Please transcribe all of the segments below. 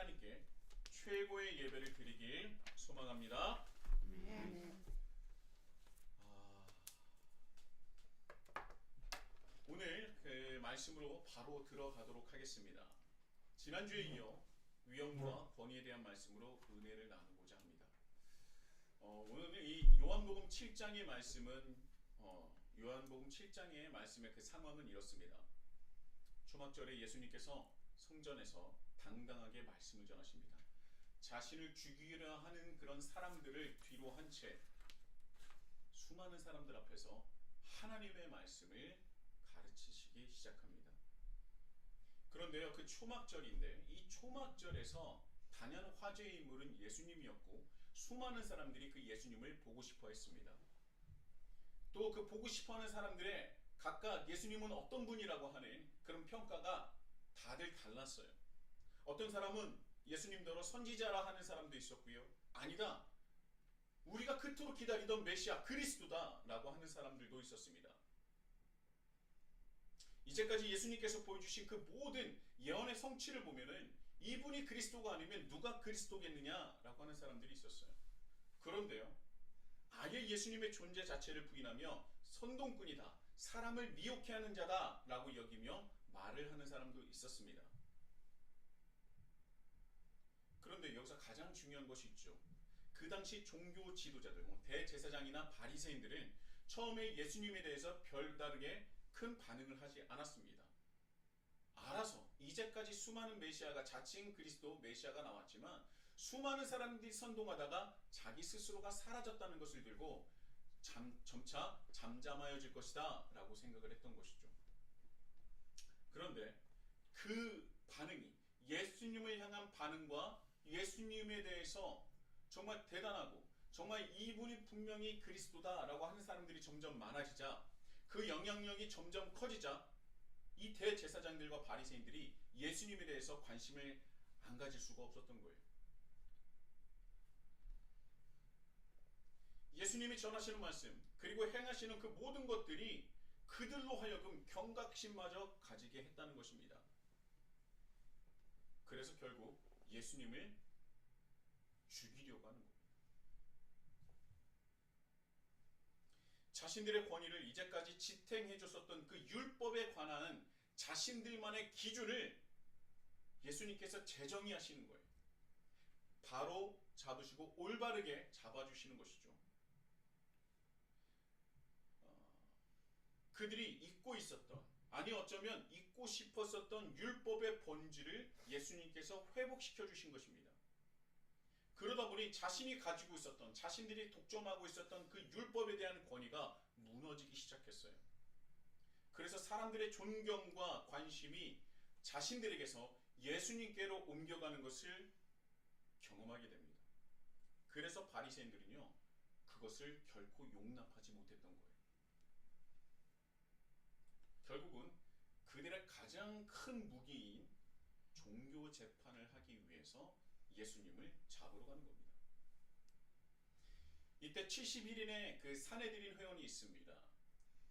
하나님께 최고의 예배를 드리길 소망합니다. 오늘 그 말씀으로 바로 들어가도록 하겠습니다. 지난주에 이어 위엄과 권위에 대한 말씀으로 은혜를 나누고자 합니다. 오늘 이 요한복음 7장의 말씀은 요한복음 7장의 말씀의 그 상황은 이렇습니다. 초막절에 예수님께서 성전에서 당당하게 말씀을 전하십니다. 자신을 죽이려 하는 그런 사람들을 뒤로 한 채 수많은 사람들 앞에서 하나님의 말씀을 가르치시기 시작합니다. 그런데요, 그 초막절인데 이 초막절에서 단연 화제의 인물은 예수님이었고 수많은 사람들이 그 예수님을 보고 싶어 했습니다. 또 그 보고 싶어 하는 사람들의 각각 예수님은 어떤 분이라고 하는 그런 평가가 다들 달랐어요. 어떤 사람은 예수님더러 선지자라 하는 사람도 있었고요. 아니다, 우리가 그토록 기다리던 메시아 그리스도다 라고 하는 사람들도 있었습니다. 이제까지 예수님께서 보여주신 그 모든 예언의 성취를 보면은 이분이 그리스도가 아니면 누가 그리스도겠느냐라고 하는 사람들이 있었어요. 그런데요, 아예 예수님의 존재 자체를 부인하며 선동꾼이다, 사람을 미혹해 하는 자다 라고 여기며 말을 하는 사람도 있었습니다. 그런데 여기서 가장 중요한 것이 있죠. 그 당시 종교 지도자들, 대제사장이나 바리새인들은 처음에 예수님에 대해서 별다르게 큰 반응을 하지 않았습니다. 알아서 이제까지 수많은 메시아가, 자칭 그리스도 메시아가 나왔지만 수많은 사람들이 선동하다가 자기 스스로가 사라졌다는 것을 들고 점차 잠잠하여질 것이다 라고 생각을 했던 것이죠. 그런데 그 반응이, 예수님을 향한 반응과 예수님에 대해서 정말 대단하고 정말 이분이 분명히 그리스도다 라고 하는 사람들이 점점 많아지자, 그 영향력이 점점 커지자 이 대제사장들과 바리새인들이 예수님에 대해서 관심을 안 가질 수가 없었던 거예요. 예수님이 전하시는 말씀 그리고 행하시는 그 모든 것들이 그들로 하여금 경각심마저 가지게 했다는 것입니다. 그래서 결국 예수님을 죽이려고 하는 겁니다. 자신들의 권위를 이제까지 지탱해 줬었던 그 율법에 관한 자신들만의 기준을 예수님께서 재정의하시는 거예요. 바로 잡으시고 올바르게 잡아주시는 것이죠. 그들이 잊고 있었던, 아니 어쩌면 잊고 싶었었던 율법의 본질을 예수님께서 회복시켜 주신 것입니다. 그러다 보니 자신이 가지고 있었던, 자신들이 독점하고 있었던 그 율법에 대한 권위가 무너지기 시작했어요. 그래서 사람들의 존경과 관심이 자신들에게서 예수님께로 옮겨가는 것을 경험하게 됩니다. 그래서 바리새인들은요, 그것을 결코 용납하지 못했던 거예요. 결국은 그들의 가장 큰 무기인 종교 재판을 하기 위해서 예수님을 잡으러 가는 겁니다. 이때 71인의 그 산헤드린 회원이 있습니다.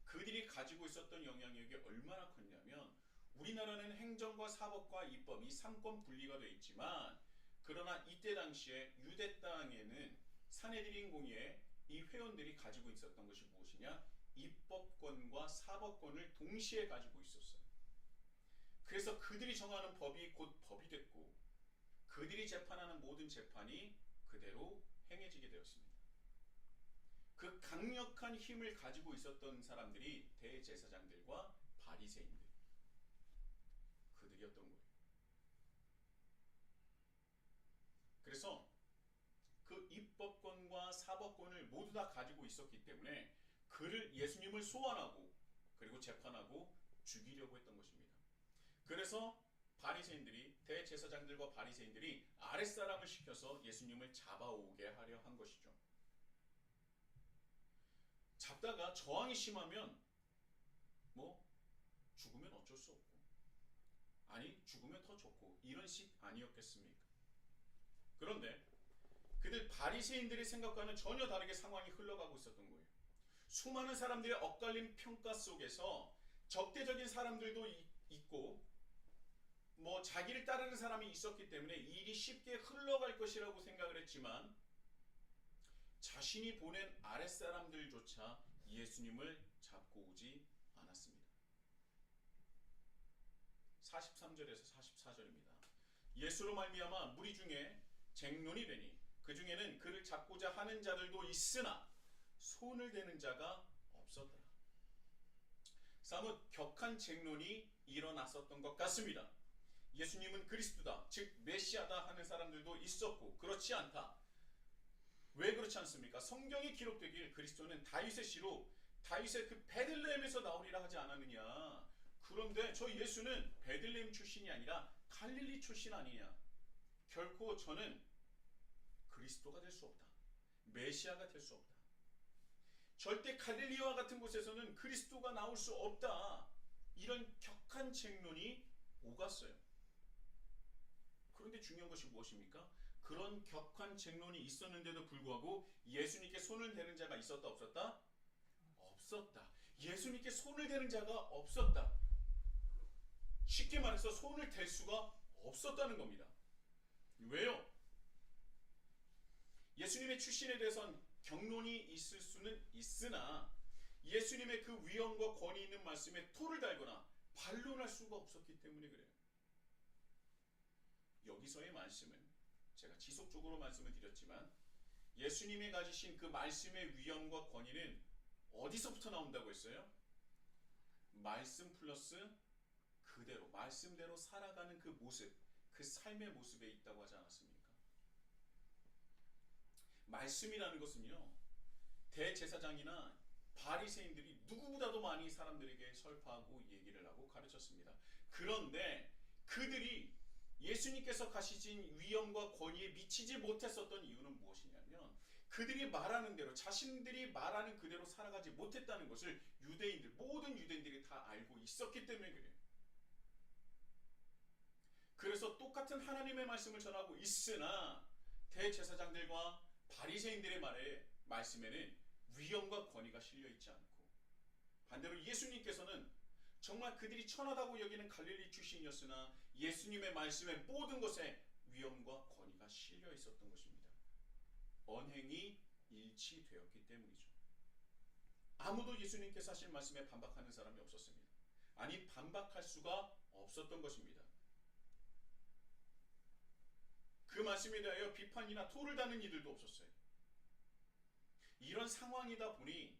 그들이 가지고 있었던 영향력이 얼마나 컸냐면, 우리나라는 행정과 사법과 입법 이 삼권 분리가 되어 있지만, 그러나 이때 당시에 유대 땅에는 산헤드린 공의회 이 회원들이 가지고 있었던 것이 무엇이냐? 입법권과 사법권을 동시에 가지고 있었어요. 그래서 그들이 정하는 법이 곧 법이 됐고, 그들이 재판하는 모든 재판이 그대로 행해지게 되었습니다. 그 강력한 힘을 가지고 있었던 사람들이 대제사장들과 바리새인들, 그들이었던 거예요. 그래서 그 입법권과 사법권을 모두 다 가지고 있었기 때문에 그를, 예수님을 소환하고 그리고 재판하고 죽이려고 했던 것입니다. 그래서 바리새인들이, 대제사장들과 바리새인들이 아랫사람을 시켜서 예수님을 잡아오게 하려 한 것이죠. 잡다가 저항이 심하면 죽으면 어쩔 수 없고, 아니 죽으면 더 좋고, 이런 식 아니었겠습니까? 그런데 그들 바리새인들의 생각과는 전혀 다르게 상황이 흘러가고 있었던 거예요. 수많은 사람들의 엇갈린 평가 속에서 적대적인 사람들도 있고 뭐 자기를 따르는 사람이 있었기 때문에 일이 쉽게 흘러갈 것이라고 생각을 했지만 자신이 보낸 아랫사람들조차 예수님을 잡고 오지 않았습니다. 43절에서 44절입니다. 예수로 말미암아 무리 중에 쟁론이 되니 그 중에는 그를 잡고자 하는 자들도 있으나 손을 대는 자가 없었더라. 사뭇 격한 쟁론이 일어났었던 것 같습니다. 예수님은 그리스도다, 즉 메시아다 하는 사람들도 있었고 그렇지 않다. 왜 그렇지 않습니까? 성경에 기록되길 그리스도는 다윗의 씨로 다윗의 그 베들레헴에서 나오리라 하지 않았느냐. 그런데 저 예수는 베들레헴 출신이 아니라 갈릴리 출신 아니냐. 결코 저는 그리스도가 될 수 없다. 메시아가 될 수 없다. 절대 갈릴리와 같은 곳에서는 그리스도가 나올 수 없다. 이런 격한 쟁론이 오갔어요. 그런데 중요한 것이 무엇입니까? 그런 격한 쟁론이 있었는데도 불구하고 예수님께 손을 대는 자가 있었다 없었다? 없었다. 예수님께 손을 대는 자가 없었다. 쉽게 말해서 손을 댈 수가 없었다는 겁니다. 왜요? 예수님의 출신에 대해선 경론이 있을 수는 있으나 예수님의 그 위엄과 권위 있는 말씀에 토를 달거나 반론할 수가 없었기 때문에 그래요. 여기서의 말씀은 제가 지속적으로 말씀을 드렸지만 예수님이 가지신 그 말씀의 위엄과 권위는 어디서부터 나온다고 했어요? 말씀 플러스 그대로 말씀대로 살아가는 그 모습, 그 삶의 모습에 있다고 하지 않았습니까? 말씀이라는 것은요, 대제사장이나 바리새인들이 누구보다도 많이 사람들에게 설파하고 얘기를 하고 가르쳤습니다. 그런데 그들이 예수님께서 가지신 위엄과 권위에 미치지 못했었던 이유는 무엇이냐면 그들이 말하는 대로 자신들이 말하는 그대로 살아가지 못했다는 것을 유대인들, 모든 유대인들이 다 알고 있었기 때문에 그래요. 그래서 똑같은 하나님의 말씀을 전하고 있으나 대제사장들과 바리새인들의 말씀에는 위엄과 권위가 실려 있지 않고 반대로 예수님께서는 정말 그들이 천하다고 여기는 갈릴리 출신이었으나 예수님의 말씀의 모든 것에 위엄과 권위가 실려 있었던 것입니다. 언행이 일치되었기 때문이죠. 아무도 예수님께서 하신 말씀에 반박하는 사람이 없었습니다. 아니 반박할 수가 없었던 것입니다. 그 말씀에 대하여 비판이나 토를 다는 이들도 없었어요. 이런 상황이다 보니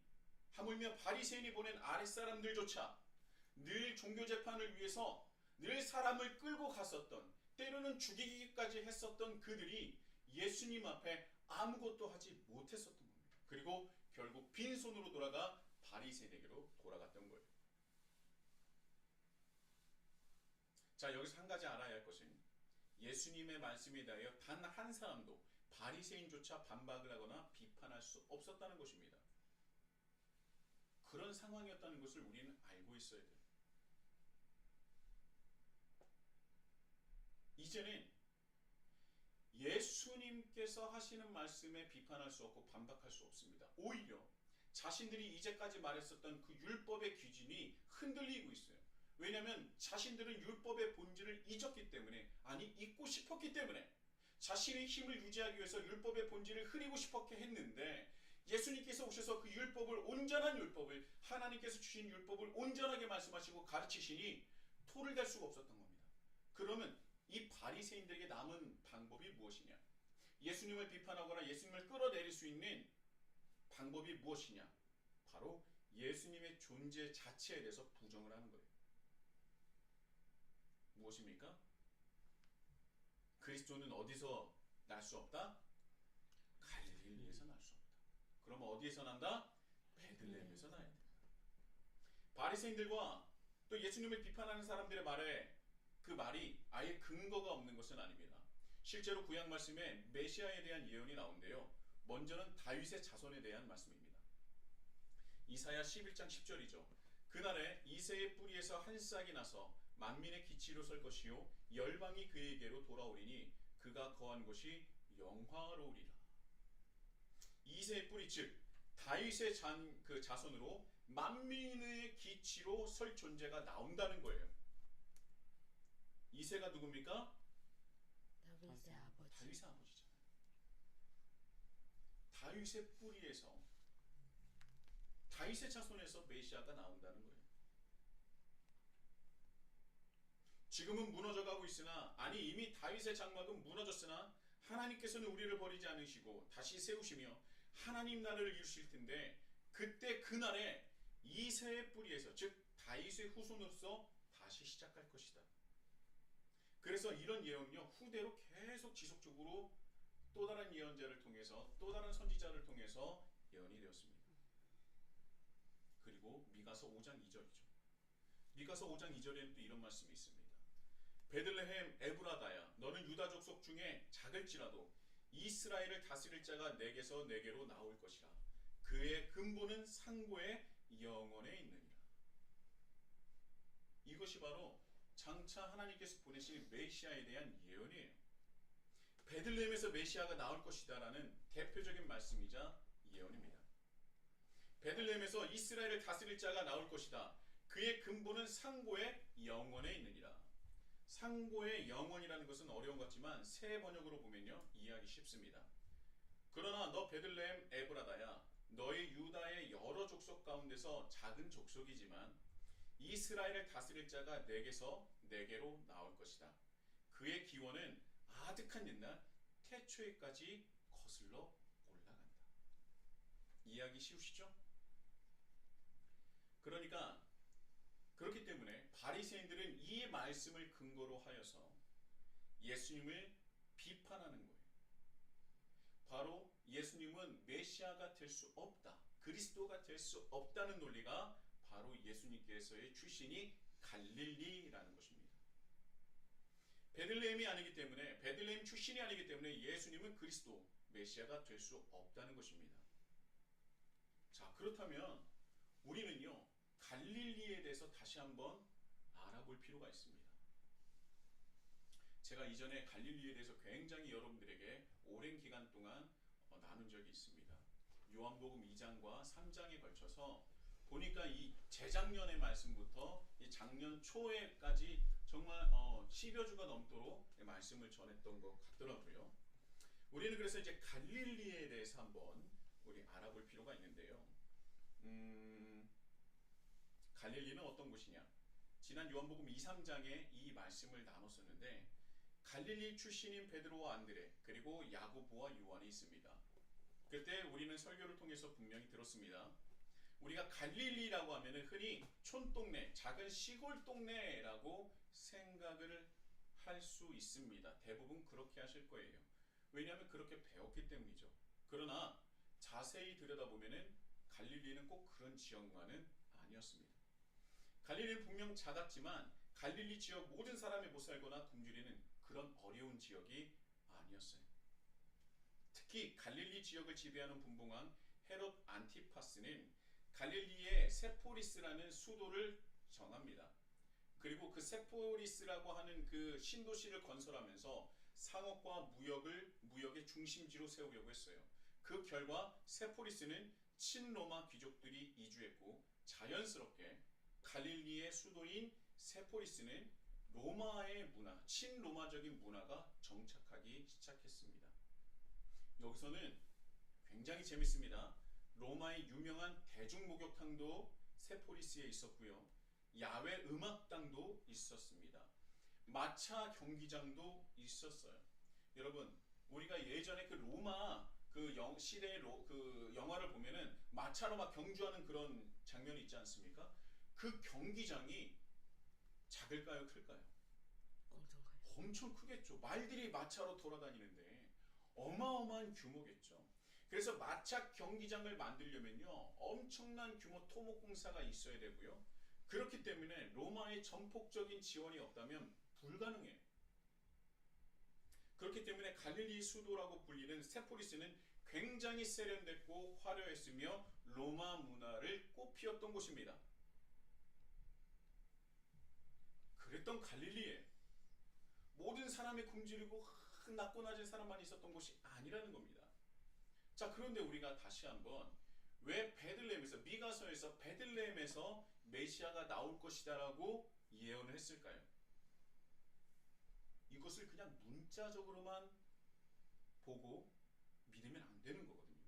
하물며 바리새인이 보낸 아랫사람들조차 늘 종교재판을 위해서 늘 사람을 끌고 갔었던 때로는 죽이기까지 했었던 그들이 예수님 앞에 아무것도 하지 못했었던 겁니다. 그리고 결국 빈손으로 돌아가 바리새인에게로 돌아갔던 거예요. 자, 여기서 한 가지 알아야 할 것은 예수님의 말씀에 대하여 단 한 사람도 바리새인조차 반박을 하거나 비판할 수 없었다는 것입니다. 그런 상황이었다는 것을 우리는 알고 있어야 돼요. 이제는 예수님께서 하시는 말씀에 비판할 수 없고 반박할 수 없습니다. 오히려 자신들이 이제까지 말했었던 그 율법의 기준이 흔들리고 있어요. 왜냐하면 자신들은 율법의 본질을 잊었기 때문에, 아니 잊고 싶었기 때문에 자신의 힘을 유지하기 위해서 율법의 본질을 흐리고 싶었게 했는데 예수님께서 오셔서 그 율법을, 온전한 율법을, 하나님께서 주신 율법을 온전하게 말씀하시고 가르치시니 토를 댈 수가 없었던 겁니다. 그러면 이 바리새인들에게 남은 방법이 무엇이냐? 예수님을 비판하거나 예수님을 끌어내릴 수 있는 방법이 무엇이냐? 바로 예수님의 존재 자체에 대해서 부정을 하는 거예요. 무엇입니까? 그리스도는 어디서 날 수 없다? 갈릴리에서 날 수 없다. 그럼 어디에서 난다? 베들레헴에서 나야 된다. 바리새인들과 또 예수님을 비판하는 사람들의 말에 그 말이 아예 근거가 없는 것은 아닙니다. 실제로 구약 말씀에 메시아에 대한 예언이 나오는데요. 먼저는 다윗의 자손에 대한 말씀입니다. 이사야 11장 10절이죠. 그날에 이새의 뿌리에서 한 싹이 나서 만민의 기치로 설 것이요 열방이 그에게로 돌아오리니 그가 거한 곳이 영화로우리라. 이새의 뿌리, 즉 다윗의 자손으로 만민의 기치로 설 존재가 나온다는 거예요. 이새가 누굽니까? 다윗의 아버지. 다윗의 아버지잖아요. 다윗의 뿌리에서, 다윗의 자손에서 메시아가 나온다는 거예요. 지금은 무너져가고 있으나, 아니 이미 다윗의 장막은 무너졌으나 하나님께서는 우리를 버리지 않으시고 다시 세우시며 하나님 나라를 이루실 텐데, 그때 그날에 이새의 뿌리에서, 즉 다윗의 후손으로서 다시 시작할 것이다. 그래서 이런 예언은요, 후대로 계속 지속적으로 또 다른 예언자를 통해서, 또 다른 선지자를 통해서 예언이 되었습니다. 그리고 미가서 5장 2절이죠. 미가서 5장 2절에는 또 이런 말씀이 있습니다. 베들레헴 에브라다야, 너는 유다 족속 중에 작을지라도 이스라엘을 다스릴 자가 내게서 내게로 나올 것이라. 그의 근본은 상고의 영원에 있느니라. 이것이 바로 장차 하나님께서 보내실 메시아에 대한 예언이에요. 베들레헴에서 메시아가 나올 것이다라는 대표적인 말씀이자 예언입니다. 베들레헴에서 이스라엘을 다스릴 자가 나올 것이다. 그의 근본은 상고의 영원에 있느니라. 상고의 영원이라는 것은 어려운 것 같지만 새 번역으로 보면요, 이해하기 쉽습니다. 그러나 너 베들레헴 에브라다야, 너희 유다의 여러 족속 가운데서 작은 족속이지만 이스라엘을 다스릴 자가 내게서 내게로 나올 것이다. 그의 기원은 아득한 옛날 태초에까지 거슬러 올라간다. 이해하기 쉬우시죠? 그러니까 그렇기 때문에 바리새인들은 이 말씀을 근거로 하여서 예수님을 비판하는 거예요. 바로 예수님은 메시아가 될 수 없다, 그리스도가 될 수 없다는 논리가 바로 예수님께서의 출신이 갈릴리라는 것입니다. 베들레헴이 아니기 때문에, 베들레헴 출신이 아니기 때문에 예수님은 그리스도, 메시아가 될 수 없다는 것입니다. 자, 그렇다면 우리는요, 갈릴리에 대해서 다시 한번 알아볼 필요가 있습니다. 제가 이전에 갈릴리에 대해서 굉장히 여러분들에게 오랜 기간 동안 나눈 적이 있습니다. 요한복음 2장과 3장에 걸쳐서 보니까 이 재작년의 말씀부터 이 작년 초에까지 정말 10여 주가 넘도록 말씀을 전했던 것 같더라고요. 우리는 그래서 이제 갈릴리에 대해서 한번 우리 알아볼 필요가 있는데요. 갈릴리는 어떤 곳이냐? 지난 요한복음 2, 3장에 이 말씀을 나눴었는데, 갈릴리 출신인 베드로와 안드레, 그리고 야고보와 요한이 있습니다. 그때 우리는 설교를 통해서 분명히 들었습니다. 우리가 갈릴리라고 하면 흔히 촌동네, 작은 시골 동네라고 생각을 할 수 있습니다. 대부분 그렇게 하실 거예요. 왜냐하면 그렇게 배웠기 때문이죠. 그러나 자세히 들여다보면 갈릴리는 꼭 그런 지역만은 아니었습니다. 갈릴리는 분명 작았지만 갈릴리 지역 모든 사람이 못 살거나 굶주리는 그런 어려운 지역이 아니었어요. 특히 갈릴리 지역을 지배하는 분봉왕 헤롯 안티파스는 갈릴리의 세포리스라는 수도를 정합니다. 그리고 그 세포리스라고 하는 그 신도시를 건설하면서 상업과 무역의 중심지로 세우려고 했어요. 그 결과 세포리스는 친로마 귀족들이 이주했고, 자연스럽게 갈릴리의 수도인 세포리스는 로마의 문화, 친로마적인 문화가 정착하기 시작했습니다. 여기서는 굉장히 재밌습니다. 로마의 유명한 대중목욕탕도 세포리스에 있었고요. 야외 음악당도 있었습니다. 마차 경기장도 있었어요. 여러분, 우리가 예전에 그 로마 시대의 그 영화를 보면은 마차로 막 경주하는 그런 장면이 있지 않습니까? 그 경기장이 작을까요, 클까요? 엄청 커요. 엄청 크겠죠. 말들이 마차로 돌아다니는데 어마어마한 규모겠죠. 그래서 마차 경기장을 만들려면요, 엄청난 규모 토목공사가 있어야 되고요. 그렇기 때문에 로마의 전폭적인 지원이 없다면 불가능해요. 그렇기 때문에 갈릴리 수도라고 불리는 세포리스는 굉장히 세련됐고 화려했으며 로마 문화를 꽃피웠던 곳입니다. 그랬던 갈릴리에 모든 사람이 굶주리고 낮고 낮은 사람만 있었던 곳이 아니라는 겁니다. 자, 그런데 우리가 다시 한번 왜 베들레헴에서, 미가서에서 베들레헴에서 메시아가 나올 것이다라고 예언을 했을까요? 이것을 그냥 문자적으로만 보고 믿으면 안 되는 거거든요.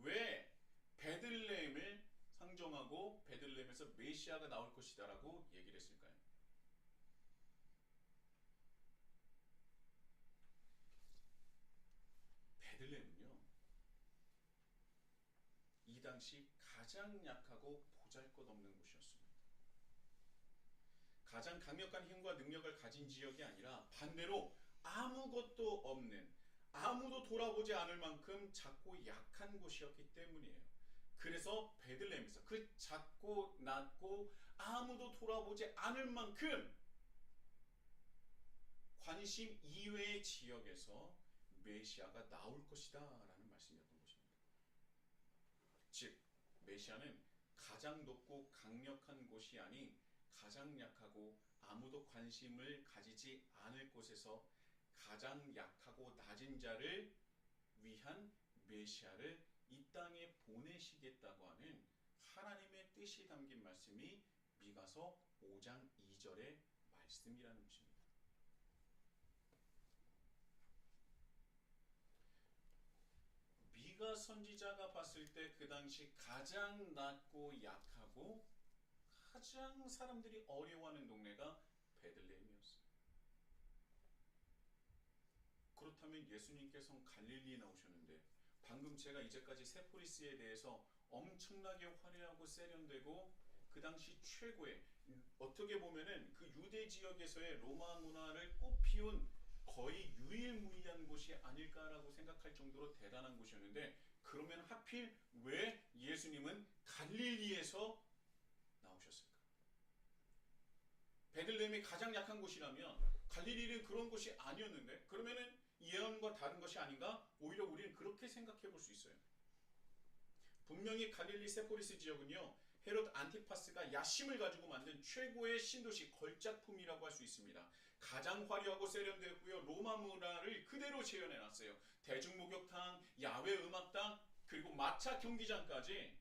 왜 베들레헴을 상정하고 베들레헴에서 메시아가 나올 것이다라고 얘기를 했을까요? 베들레헴은요, 이 당시 가장 약하고 보잘것없는 곳이었습니다. 가장 강력한 힘과 능력을 가진 지역이 아니라 반대로 아무것도 없는, 아무도 돌아보지 않을 만큼 작고 약한 곳이었기 때문이에요. 그래서 베들레헴에서 그 작고 낮고 아무도 돌아보지 않을 만큼 관심 이외의 지역에서 메시아가 나올 것이다 라는 말씀이었던 것입니다. 즉 메시아는 가장 높고 강력한 곳이 아닌 가장 약하고 아무도 관심을 가지지 않을 곳에서 가장 약하고 낮은 자를 위한 메시아를 이 땅에 보내시겠다고 하는 하나님의 뜻이 담긴 말씀이 미가서 5장 2절의 말씀이라는 것입니다. 미가 선지자가 봤을 때 그 당시 가장 낮고 약하고 가장 사람들이 어려워하는 동네가 베들레헴이었어요. 그렇다면 예수님께서는 갈릴리에 나오셨는데 방금 제가 이제까지 세포리스에 대해서 엄청나게 화려하고 세련되고 그 당시 최고의, 어떻게 보면은 그 유대 지역에서의 로마 문화를 꽃피운 거의 유일무이한 곳이 아닐까라고 생각할 정도로 대단한 곳이었는데, 그러면 하필 왜 예수님은 갈릴리에서 나오셨을까? 베들레헴이 가장 약한 곳이라면 갈릴리는 그런 곳이 아니었는데, 그러면은 예언과 다른 것이 아닌가? 오히려 우리는 그렇게 생각해 볼 수 있어요. 분명히 갈릴리 세포리스 지역은요, 헤롯 안티파스가 야심을 가지고 만든 최고의 신도시 걸작품이라고 할 수 있습니다. 가장 화려하고 세련되었고요, 로마 문화를 그대로 재현해놨어요. 대중목욕탕, 야외 음악당, 그리고 마차 경기장까지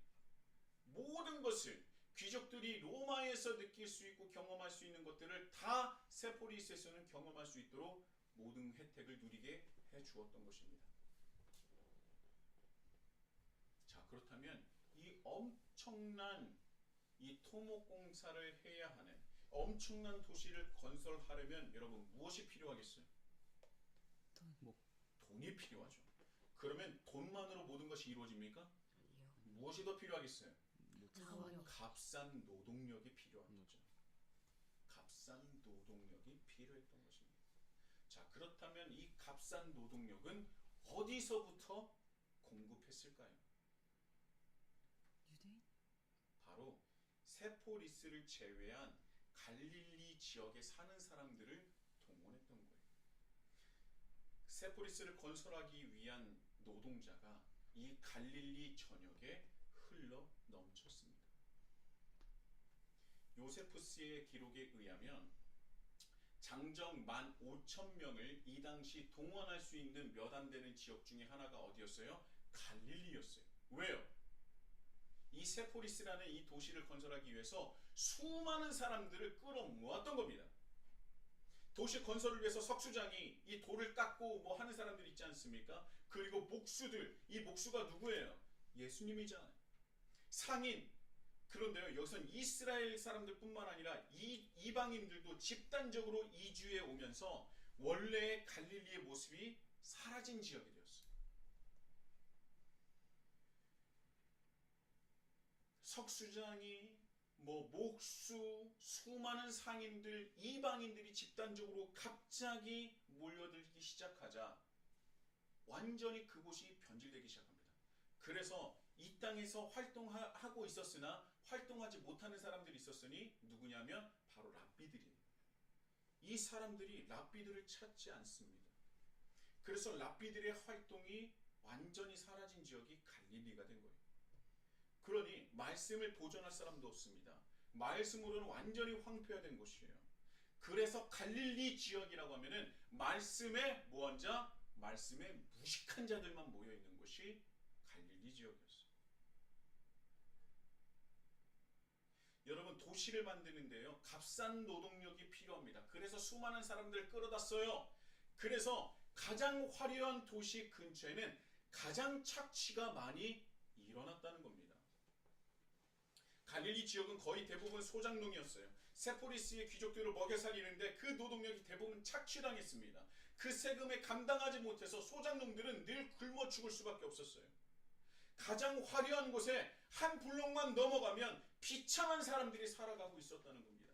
모든 것을 귀족들이 로마에서 느낄 수 있고 경험할 수 있는 것들을 다 세포리스에서는 경험할 수 있도록 모든 혜택을 누리게 해주었던 것입니다. 자, 그렇다면 이 엄청난 이 토목공사를 해야 하는 엄청난 도시를 건설하려면 여러분 무엇이 필요하겠어요? 돈이 필요하죠. 그러면 돈만으로 모든 것이 이루어집니까? 아니요. 무엇이 더 필요하겠어요? 자원력. 값싼 노동력이 필요한 거죠. 값싼 노동력이 필요했던 것입니다. 자, 그렇다면 이 값싼 노동력은 어디서부터 공급했을까요? 유대인? 바로 세포리스를 제외한 갈릴리 지역에 사는 사람들을 동원했던 거예요. 세포리스를 건설하기 위한 노동자가 이 갈릴리 전역에 흘러 넘쳤습니다. 요세푸스의 기록에 의하면 장정 15,000명을 이 당시 동원할 수 있는 몇 안 되는 지역 중에 하나가 어디였어요? 갈릴리였어요. 왜요? 이 세포리스라는 이 도시를 건설하기 위해서 수많은 사람들을 끌어모았던 겁니다. 도시 건설을 위해서 석수장이 이 돌을 깎고 뭐 하는 사람들 있지 않습니까? 그리고 목수들, 이 목수가 누구예요? 예수님이잖아요. 상인. 그런데요, 여기선 이스라엘 사람들 뿐만 아니라 이방인들도 집단적으로 이주해 오면서 원래의 갈릴리의 모습이 사라진 지역이 되었어요. 석수장이 뭐 목수, 수많은 상인들, 이방인들이 집단적으로 갑자기 몰려들기 시작하자 완전히 그곳이 변질되기 시작합니다. 그래서 이 땅에서 활동하고 있었으나 활동하지 못하는 사람들이 있었으니 누구냐면 바로 랍비들이에요. 이 사람들이 랍비들을 찾지 않습니다. 그래서 랍비들의 활동이 완전히 사라진 지역이 갈릴리가 된 거예요. 그러니 말씀을 보존할 사람도 없습니다. 말씀으로는 완전히 황폐화된 곳이에요. 그래서 갈릴리 지역이라고 하면은 말씀에 뭐한 자? 말씀에 무식한 자들만 모여 있는 곳이 갈릴리 지역이었어요. 여러분, 여러분 도시를 만드는데요. 값싼 노동력이 필요합니다. 그래서 수많은 사람들을 끌어다 써요. 그래서 가장 화려한 도시 근처에는 가장 착취가 많이 일어났다는 겁니다. 갈릴리 지역은 거의 대부분 소작농이었어요. 세포리스의 귀족들을 먹여 살리는데 그 노동력이 대부분 착취당했습니다. 그 세금에 감당하지 못해서 소작농들은 늘 굶어 죽을 수밖에 없었어요. 가장 화려한 곳에 한 블록만 넘어가면 비참한 사람들이 살아가고 있었다는 겁니다.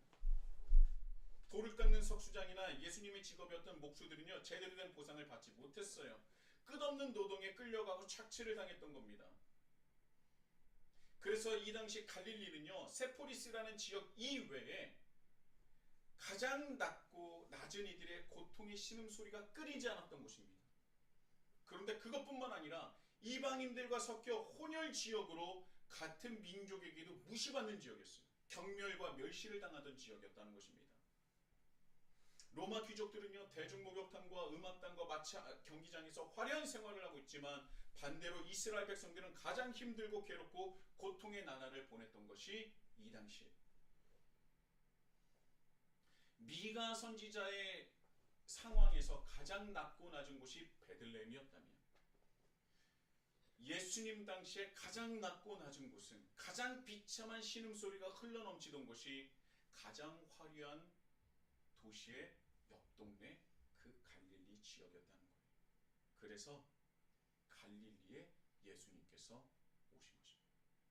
돌을 깎는 석수장이나 예수님의 직업이었던 목수들은요, 제대로 된 보상을 받지 못했어요. 끝없는 노동에 끌려가고 착취를 당했던 겁니다. 그래서 이 당시 갈릴리는요, 세포리스라는 지역 이외에 가장 낮은 이들의 고통의 신음소리가 끊이지 않았던 곳입니다. 그런데 그것뿐만 아니라 이방인들과 섞여 혼혈 지역으로 같은 민족에게도 무시받는 지역이었어요. 경멸과 멸시를 당하던 지역이었다는 것입니다. 로마 귀족들은요, 대중목욕탕과 음악당과 마차 경기장에서 화려한 생활을 하고 있지만 반대로 이스라엘 백성들은 가장 힘들고 괴롭고 고통의 나날을 보냈던 것이 이 당시에 미가 선지자의 상황에서 가장 낮고 낮은 곳이 베들레헴이었다면 예수님 당시에 가장 낮고 낮은 곳은 가장 비참한 신음소리가 흘러넘치던 곳이 가장 화려한 도시의 옆 동네 그 갈릴리 지역이었다는 거예요. 그래서 갈릴리에 예수님께서 오신 것입니다.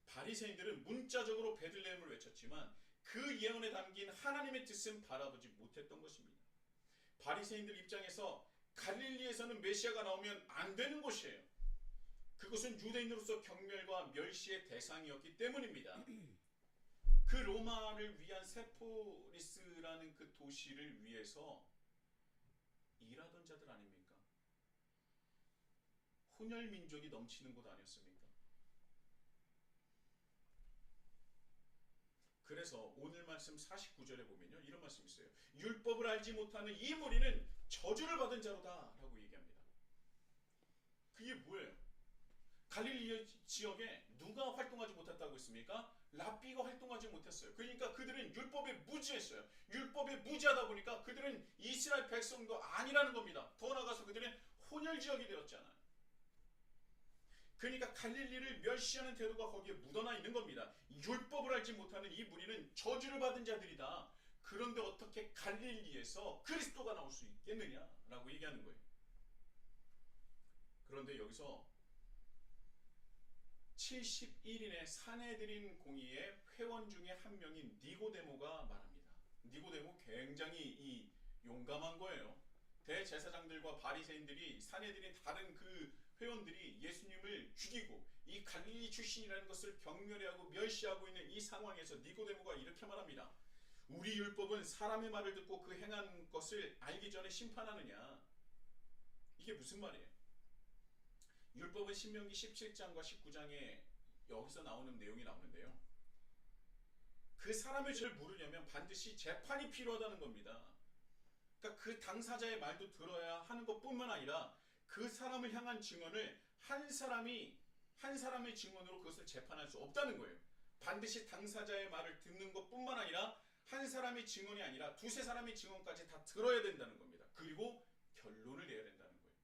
바리새인들은 문자적으로 베들레헴을 외쳤지만 그 예언에 담긴 하나님의 뜻은 바라보지 못했던 것입니다. 바리새인들 입장에서 갈릴리에서는 메시아가 나오면 안 되는 곳이에요. 그것은 유대인으로서 경멸과 멸시의 대상이었기 때문입니다. 그 로마를 위한 세포리스라는 그 도시를 위해서 일하던 자들 아닙니까? 혼혈 민족이 넘치는 곳 아니었습니까? 그래서 오늘 말씀 49절에 보면요, 이런 말씀이 있어요. 율법을 알지 못하는 이 무리는 저주를 받은 자로다 라고 얘기합니다. 그게 뭐예요? 갈릴리 지역에 누가 활동하지 못했다고 했습니까? 랍비가 활동하지 못했어요. 그러니까 그들은 율법에 무지했어요. 율법에 무지하다 보니까 그들은 이스라엘 백성도 아니라는 겁니다. 더 나아가서 그들은 혼혈 지역이 되었잖아요. 그러니까 갈릴리를 멸시하는 태도가 거기에 묻어나 있는 겁니다. 율법을 알지 못하는 이 무리는 저주를 받은 자들이다. 그런데 어떻게 갈릴리에서 그리스도가 나올 수 있겠느냐라고 얘기하는 거예요. 그런데 여기서 71인의 사내들인 공의의 회원 중에 한 명인 니고데모가 말합니다. 니고데모 굉장히 용감한 거예요. 대제사장들과 바리새인들이 사내들인 다른 그 회원들이 예수님을 죽이고 이 갈릴리 출신이라는 것을 경멸하고 멸시하고 있는 이 상황에서 니고데모가 이렇게 말합니다. 우리 율법은 사람의 말을 듣고 그 행한 것을 알기 전에 심판하느냐. 이게 무슨 말이에요? 율법은 신명기 17장과 19장에 여기서 나오는 내용이 나오는데요. 그 사람의 죄를 물으려면 반드시 재판이 필요하다는 겁니다. 그러니까 그 당사자의 말도 들어야 하는 것뿐만 아니라 그 사람을 향한 증언을 한 사람의 증언으로 그것을 재판할 수 없다는 거예요. 반드시 당사자의 말을 듣는 것뿐만 아니라 한 사람의 증언이 아니라 두세 사람의 증언까지 다 들어야 된다는 겁니다. 그리고 결론을 내야 된다는 거예요.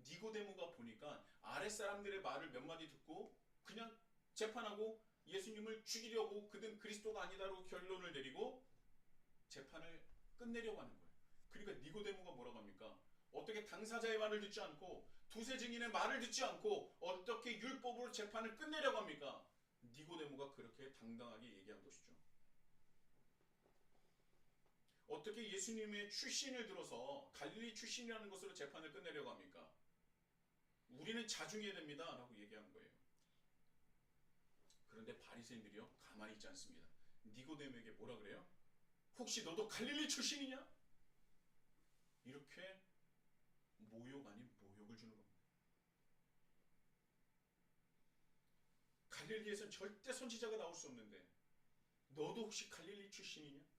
니고데모가 보니까 아랫사람들의 말을 몇 마디 듣고 그냥 재판하고 예수님을 죽이려고 그는 그리스도가 아니다라고 결론을 내리고 재판을 끝내려고 하는 거예요. 그러니까 니고데모가 뭐라고 합니까? 어떻게 당사자의 말을 듣지 않고 두세 증인의 말을 듣지 않고 어떻게 율법으로 재판을 끝내려고 합니까? 니고데모가 그렇게 당당하게 얘기한 것이죠. 어떻게 예수님의 출신을 들어서 갈릴리 출신이라는 것으로 재판을 끝내려고 합니까? 우리는 자중해야 됩니다 라고 얘기한 거예요. 그런데 바리새인들이요 가만히 있지 않습니다. 니고데모에게 뭐라 그래요? 혹시 너도 갈릴리 출신이냐? 이렇게 모욕 아닌 모욕을 주는 겁니다. 갈릴리에선 절대 선지자가 나올 수 없는데 너도 혹시 갈릴리 출신이냐?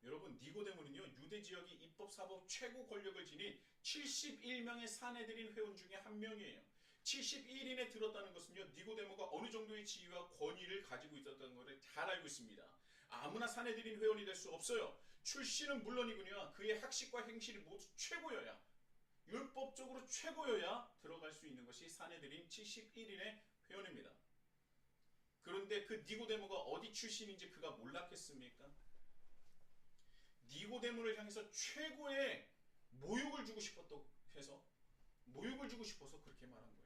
여러분 니고데모는요 유대 지역의 입법 사법 최고 권력을 지닌 71명의 사내들인 회원 중에 한 명이에요. 71인에 들었다는 것은요, 니고데모가 어느 정도의 지위와 권위를 가지고 있었던 것을 잘 알고 있습니다. 아무나 사내들인 회원이 될 수 없어요. 출신은 물론이군요. 그의 학식과 행실이 모두 최고여야, 율법적으로 최고여야 들어갈 수 있는 것이 사내들인 71인의 회원입니다. 그런데 그 니고데모가 어디 출신인지 그가 몰랐겠습니까? 니고데모를 향해서 최고의 모욕을 주고 싶었다고 해서, 모욕을 주고 싶어서 그렇게 말한 거예요.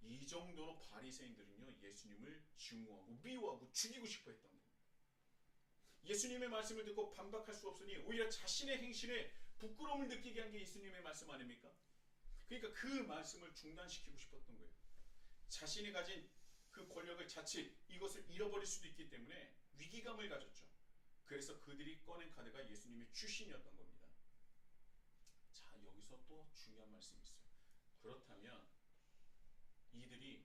이 정도로 바리새인들은요, 예수님을 증오하고 미워하고 죽이고 싶어 했던 거예요. 예수님의 말씀을 듣고 반박할 수 없으니 오히려 자신의 행실에 부끄러움을 느끼게 한 게 예수님의 말씀 아닙니까? 그러니까 그 말씀을 중단시키고 싶었던 거예요. 자신이 가진 그 권력을 자칫 이것을 잃어버릴 수도 있기 때문에 위기감을 가졌죠. 그래서 그들이 꺼낸 카드가 예수님의 출신이었던 겁니다. 자, 여기서 또 중요한 말씀이 있어요. 그렇다면 이들이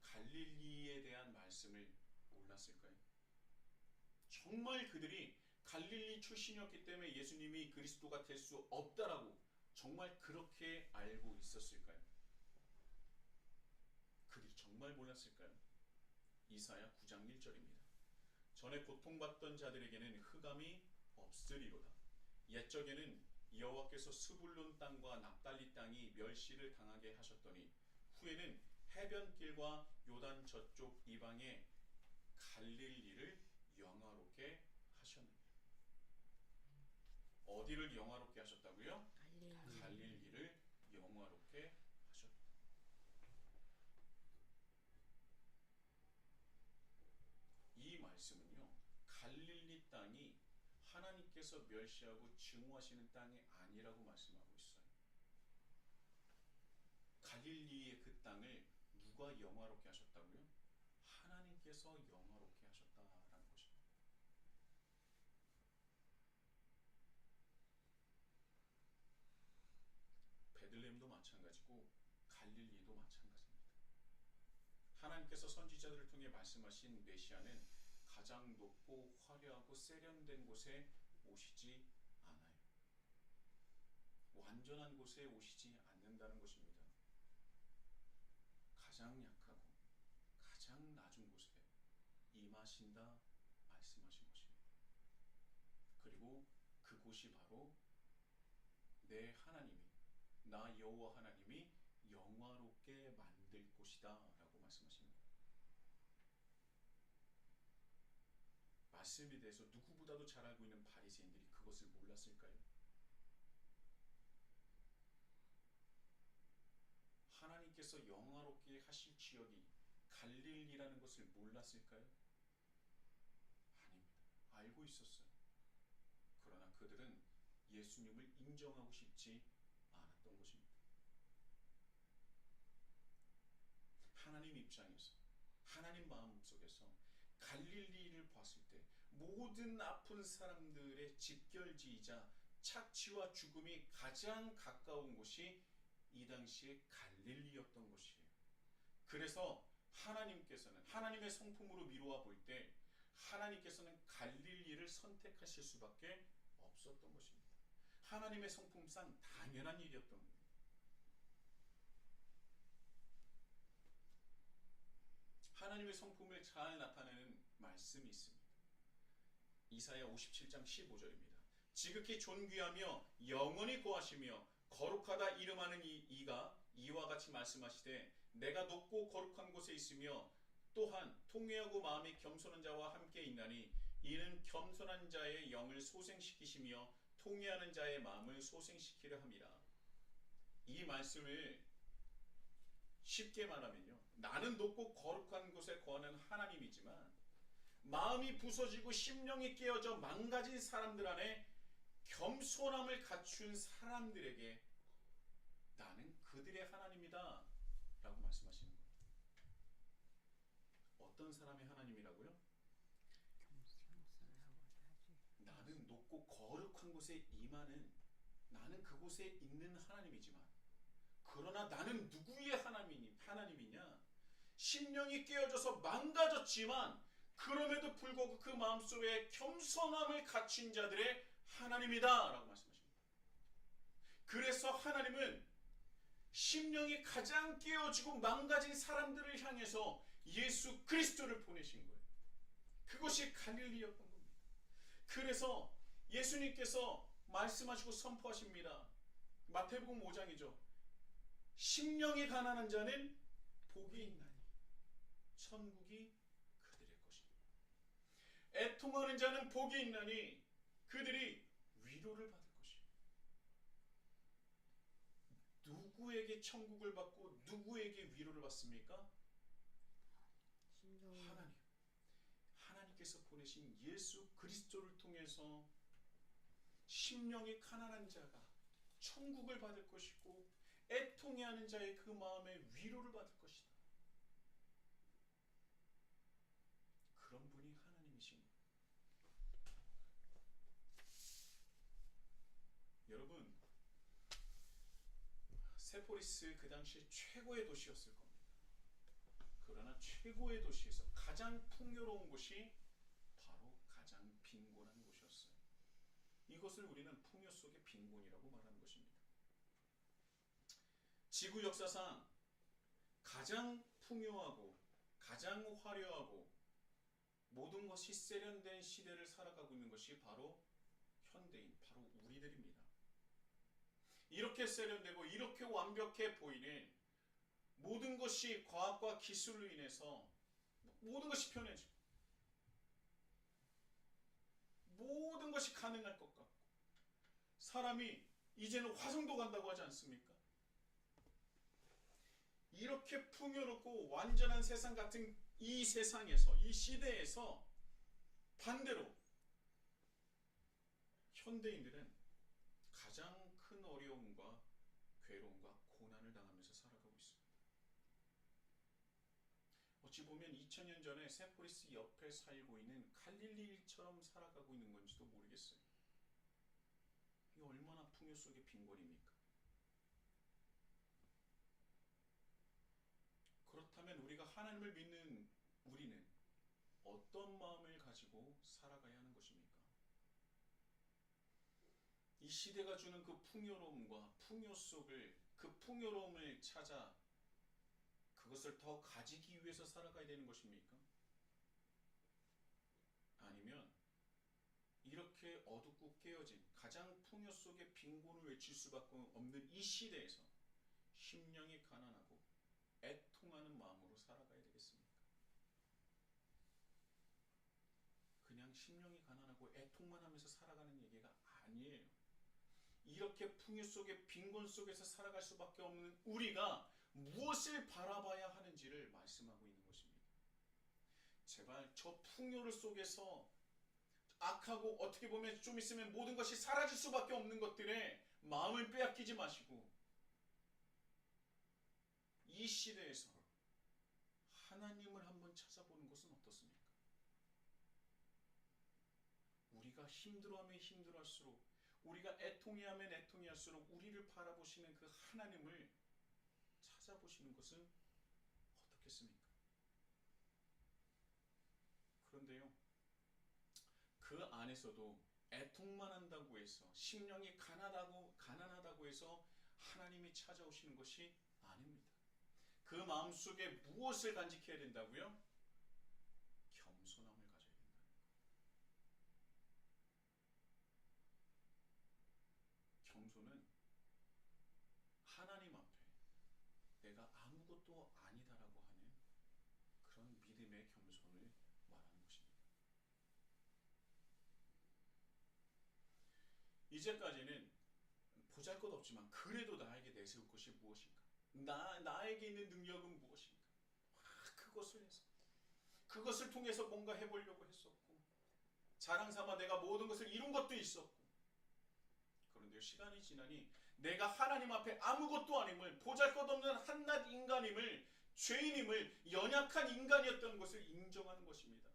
갈릴리에 대한 말씀을 몰랐을까요? 정말 그들이 갈릴리 출신이었기 때문에 예수님이 그리스도가 될 수 없다라고 정말 그렇게 알고 있었을까요? 그들이 정말 몰랐을까요? 이사야 9장 1절입니다. 전에 고통받던 자들에게는 흑암이 없으리로다. 옛적에는 여호와께서 스불론 땅과 납달리 땅이 멸시를 당하게 하셨더니 후에는 해변길과 요단 저쪽 이방의 갈릴리를 영화롭게 하셨느니라. 어디를 영화롭게 하셨다고요? 갈릴리를 영화롭게 하셨다. 이 말씀은요, 갈릴리 땅이 하나님께서 멸시하고 증오하시는 땅이 아니라고 말씀하고 있어요. 갈릴리의 그 땅을 누가 영화롭게 하셨다고요? 하나님께서 영화롭게 하셨다라는 것입니다. 베들레헴도 마찬가지고 갈릴리도 마찬가지입니다. 하나님께서 선지자들을 통해 말씀하신 메시아는 가장 높고 화려하고 세련된 곳에 오시지 않아요. 완전한 곳에 오시지 않는다는 것입니다. 가장 약하고 가장 낮은 곳에 임하신다 말씀하신 것입니다. 그리고 그곳이 바로 내 하나님이, 나 여호와 하나님이 영화롭게 만들 곳이다 라고 말씀하시는 거예요. 말씀에 대해서 누구보다도 잘 알고 있는 바리새인들이 그것을 몰랐을까요? 하나님께서 영화롭게 하실 지역이 갈릴리라는 것을 몰랐을까요? 아닙니다. 알고 있었어요. 그러나 그들은 예수님을 인정하고 싶지 않았던 것입니다. 하나님 입장에서, 하나님 마음속에서 갈릴리를 봤을 때 모든 아픈 사람들의 집결지이자 착취와 죽음이 가장 가까운 곳이 이 당시에 갈릴리였던 것이에요. 그래서 하나님께서는 하나님의 성품으로 미루어 볼 때 하나님께서는 갈릴리를 선택하실 수밖에 없었던 것입니다. 하나님의 성품상 당연한 일이었던 거예요. 하나님의 성품을 잘 나타내는 말씀이 있습니다. 이사야 57장 15절입니다. 지극히 존귀하며 영원히 거하시며 거룩하다 이름하는 이가 이와 같이 말씀하시되 내가 높고 거룩한 곳에 있으며 또한 통회하고 마음이 겸손한 자와 함께 있나니 이는 겸손한 자의 영을 소생시키시며 통회하는 자의 마음을 소생시키려 함이라. 이 말씀을 쉽게 말하면요, 나는 높고 거룩한 곳에 거하는 하나님이지만 마음이 부서지고 심령이 깨어져 망가진 사람들 안에 겸손함을 갖춘 사람들에게 나는 그들의 하나님이다 라고 말씀하시는 거예요. 어떤 사람의 하나님이라고요? 나는 높고 거룩한 곳에 임하는, 나는 그곳에 있는 하나님이지만 그러나 나는 누구의 하나님이냐? 심령이 깨어져서 망가졌지만 그럼에도 불구하고 그 마음속에 겸손함을 갖춘 자들의 하나님이다 라고 말씀하십니다. 그래서 하나님은 심령이 가장 깨어지고 망가진 사람들을 향해서 예수 그리스도를 보내신 거예요. 그것이 갈릴리였던 겁니다. 그래서 예수님께서 말씀하시고 선포하십니다. 마태복음 5장이죠. 심령이 가난한 자는 복이 있나니 천국이 그들의 것입니다. 애통하는 자는 복이 있나니 그들이 위로를 받을 것입니다. 누구에게 천국을 받고 누구에게 위로를 받습니까? 하나님. 하나님께서 보내신 예수 그리스도를 통해서 심령이 가난한 자가 천국을 받을 것이고 애통해하는 자의 그 마음에 위로를 받을 것이다. 그런 분이 하나님이신 거예요. 여러분, 세포리스 그 당시 최고의 도시였을 겁니다. 그러나 최고의 도시에서 가장 풍요로운 곳이 바로 가장 빈곤한 곳이었어요. 이것을 우리는 풍요 속의 빈곤이라고 말하는 것입니다. 지구 역사상 가장 풍요하고 가장 화려하고 모든 것이 세련된 시대를 살아가고 있는 것이 바로 현대인, 바로 우리들입니다. 이렇게 세련되고 이렇게 완벽해 보이는 모든 것이 과학과 기술로 인해서 모든 것이 편해지고 모든 것이 가능할 것 같고 사람이 이제는 화성도 간다고 하지 않습니까? 이렇게 풍요롭고 완전한 세상 같은 이 세상에서, 이 시대에서 반대로 현대인들은 가장 큰 어려움과 괴로움과 고난을 당하면서 살아가고 있습니다. 어찌 보면 2000년 전에 세포리스 옆에 살고 있는 갈릴리처럼 살아가고 있는 건지도 모르겠어요. 이 얼마나 풍요 속의 빈곤입니까? 그렇다면 우리가 하나님을 믿는 우리는 어떤 마음을 가지고 살아가야 하는 것입니까? 이 시대가 주는 그 풍요로움과 풍요 속을 그 풍요로움을 찾아 그것을 더 가지기 위해서 살아가야 되는 것입니까? 아니면 이렇게 어둡고 깨어진 가장 풍요 속의 빈곤을 외칠 수밖에 없는 이 시대에서 심령이 가난하고 애통하는 마음으로 살아가야 되겠습니까? 그냥 심령이 가난하고 애통만 하면서 살아가는 얘기가 아니에요. 이렇게 풍요 속의 빈곤 속에서 살아갈 수밖에 없는 우리가 무엇을 바라봐야 하는지를 말씀하고 있는 것입니다. 제발 저 풍요를 속에서 악하고 어떻게 보면 좀 있으면 모든 것이 사라질 수밖에 없는 것들에 마음을 빼앗기지 마시고 이 시대에서 하나님을 한번 찾아보는 것은 어떻습니까? 우리가 힘들어하면 힘들어할수록 우리가 애통해하면 애통해할수록 우리를 바라보시는 그 하나님을 찾아보시는 것은 어떻겠습니까? 그런데요, 그 안에서도 애통만 한다고 해서 심령이 가난하다고 해서 하나님이 찾아오시는 것이 아닙니다. 그 마음속에 무엇을 간직해야 된다고요? 겸손함을 가져야 된다는 거예요. 겸손은 하나님 앞에 내가 아무것도 아니다라고 하는 그런 믿음의 겸손을 말하는 것입니다. 이제까지는 보잘것없지만 그래도 나에게 내세울 것이 무엇인가? 나에게 있는 능력은 무엇인가? 그것을 해서 그것을 통해서 뭔가 해보려고 했었고 자랑삼아 내가 모든 것을 이룬 것도 있었고 그런데 시간이 지나니 내가 하나님 앞에 아무것도 아님을 보잘것없는 한낱 인간임을 죄인임을 연약한 인간이었던 것을 인정하는 것입니다.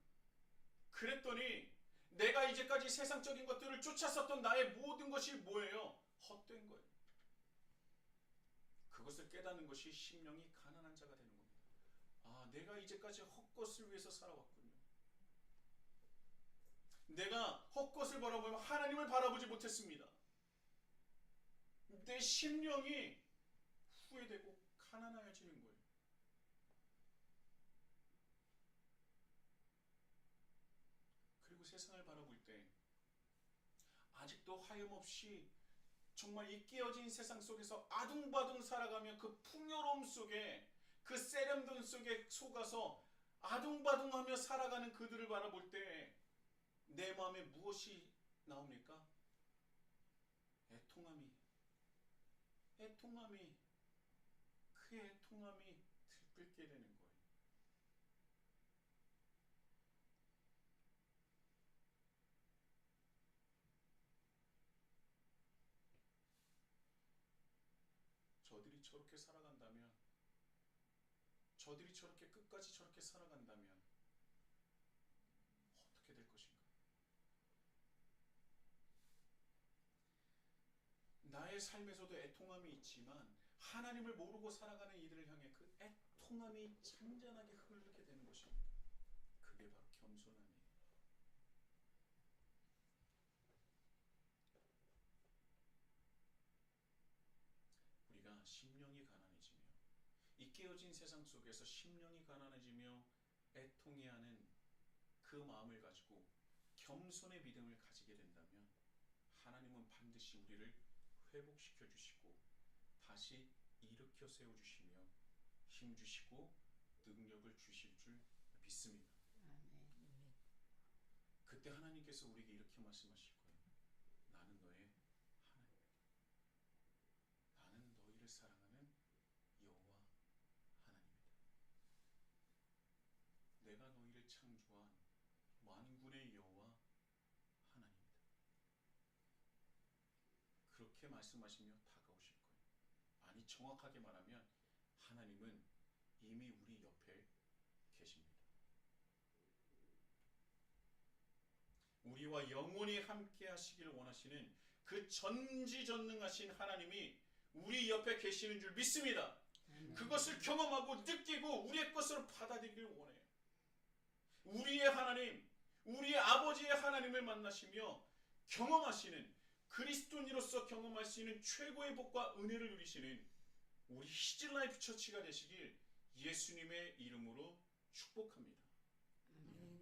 그랬더니 내가 이제까지 세상적인 것들을 쫓았었던 나의 모든 것이 뭐예요? 헛된 거예요. 그것을 깨닫는 것이 심령이 가난한 자가 되는 겁니다. 아, 내가 이제까지 헛것을 위해서 살아왔군요. 내가 헛것을 바라보면 하나님을 바라보지 못했습니다. 내 심령이 후회되고 가난해지는 거예요. 그리고 세상을 바라볼 때 아직도 하염없이 정말 이 깨어진 세상 속에서 아둥바둥 살아가며 그 풍요로움 속에 그 세련됨 속에 속아서 아둥바둥하며 살아가는 그들을 바라볼 때 내 마음에 무엇이 나옵니까? 애통함이 그 애통함이 들끓게 되는 거예요. 저들이 저렇게 살아간다면, 저들이 저렇게 끝까지 저렇게 살아간다면 어떻게 될 것인가? 나의 삶에서도 애통함이 있지만 하나님을 모르고 살아가는 이들을 향해 그 애통함이 잔잔하게 흐르게 되는 것입니다. 그게 바로 겸손함이에요. 우리가 심령이 가난해지며 이 깨어진 세상 속에서 심령이 가난해지며 애통해하는 그 마음을 가지고 겸손의 믿음을 가지게 된다면 하나님은 반드시 우리를 회복시켜 주시고 다시 일으켜 세워 주시며 힘 주시고 능력을 주실 줄 믿습니다. 아멘. 그때 하나님께서 우리에게 이렇게 말씀하실 거예요. 나는 너의 하나님이다. 나는 너희를 사랑하는 여호와 하나님이다. 내가 너희를 창조한 만군의 여호와 하나님이다. 그렇게 말씀하시며 다가오실 거예요. 아니, 정확하게 말하면 하나님은 이미 우리 옆에 계십니다. 우리와 영원히 함께 하시길 원하시는 그 전지전능하신 하나님이 우리 옆에 계시는 줄 믿습니다. 그것을 경험하고 느끼고 우리의 것으로 받아들이길 원해요. 우리의 하나님, 우리의 아버지의 하나님을 만나시며 경험하시는, 그리스도인으로서 경험할 수 있는 최고의 복과 은혜를 누리시는 우리 히즈라이프 처치가 되시길 예수님의 이름으로 축복합니다. 아멘.